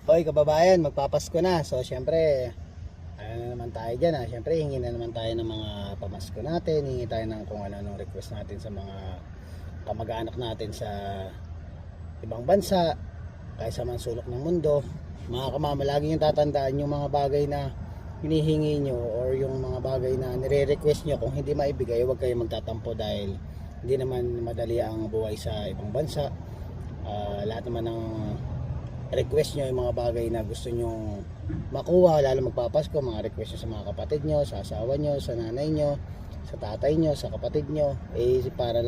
Hoy kababayan, magpapasko na. So syempre, ano na naman tayo dyan syempre, hingi na naman tayo ng mga pamasko natin. Hingi tayo ng kung ano-anong request natin sa mga kamag-anak natin sa ibang bansa, kaysa man sulok ng mundo. Mga kamama, lagi yung tatandaan yung mga bagay na hinihingi nyo or yung mga bagay na nire-request nyo. Kung hindi maibigay, huwag kayo magtatampo dahil hindi naman madali ang buhay sa ibang bansa. Lahat naman ng request nyo, yung mga bagay na gusto nyo makuha, lalo magpapasko, mga request nyo sa mga kapatid nyo, sa asawa nyo, sa nanay nyo, sa tatay nyo, sa kapatid nyo, para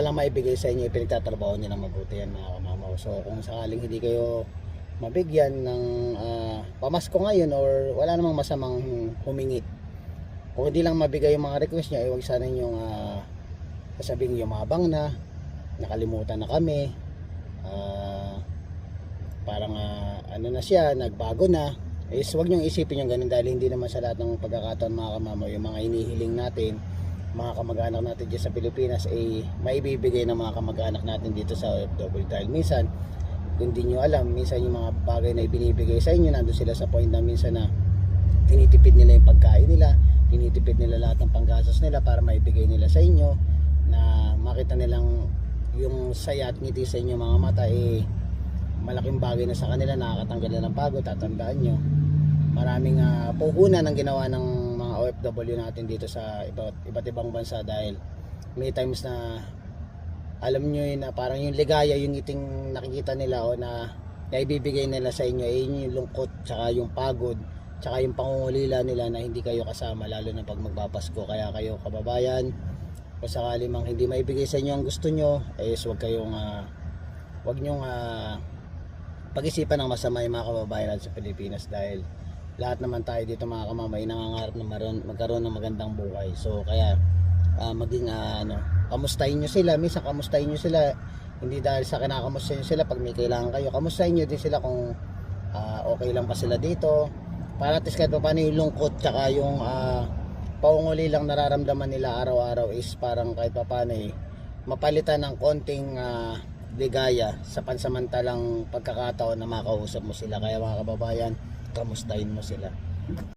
lang maibigay sa inyo, pinagtatrabaho nyo ng mabuti yan mga kamamaw. So kung sakaling hindi kayo mabigyan ng pamasko ngayon, or wala namang masamang humingi, kung hindi lang mabigay yung mga request nyo, huwag sana yung sasabihin yumabang na, nakalimutan na kami, parang ano na siya, nagbago na. Is wag niyong isipin yung ganun, dahil hindi naman sa lahat ng pagkakataon mga kamamaw yung mga inihiling natin, mga kamag-anak natin dyan sa Pilipinas ay maibibigay ng mga kamag-anak natin dito sa OFW. Dahil minsan hindi nyo alam, minsan yung mga bagay na ibinibigay sa inyo, nandun sila sa point na minsan na tinitipid nila yung pagkain nila, tinitipid nila lahat ng panggastos nila para maibigay nila sa inyo, na makita nilang yung saya at ngiti sa inyo mga mata malaking bagay na sa kanila, nakakatanggal na ng pagod. Tatandaan nyo, maraming puhunan ang ginawa ng mga OFW natin dito sa iba't ibang bansa, dahil may times na alam nyo yun, na parang yung ligaya, yung ngiting nakikita nila o na ibibigay nila sa inyo yung lungkot, tsaka yung pagod, tsaka yung pangungulila nila na hindi kayo kasama, lalo na pag magpapasko. Kaya kayo kababayan, kung sakali mang hindi maibigay sa inyo ang gusto nyo, wag nyong pag-isipan ng masama yung mga kababayan sa Pilipinas, dahil lahat naman tayo dito mga kamamay nangangarap na magkaroon ng magandang buhay. So kaya maging kamustahin nyo sila, minsan kamustahin nyo sila, hindi dahil sa kinakamusta nyo sila pag may kailangan kayo, kamustahin nyo din sila kung okay lang pa sila dito, para at least kahit pa paano yung lungkot tsaka yung paunguli lang nararamdaman nila araw-araw is parang kahit pa paano mapalitan ng konting ligaya sa pansamantalang pagkakataon na makausap mo sila. Kaya mga kababayan, kamustahin mo sila.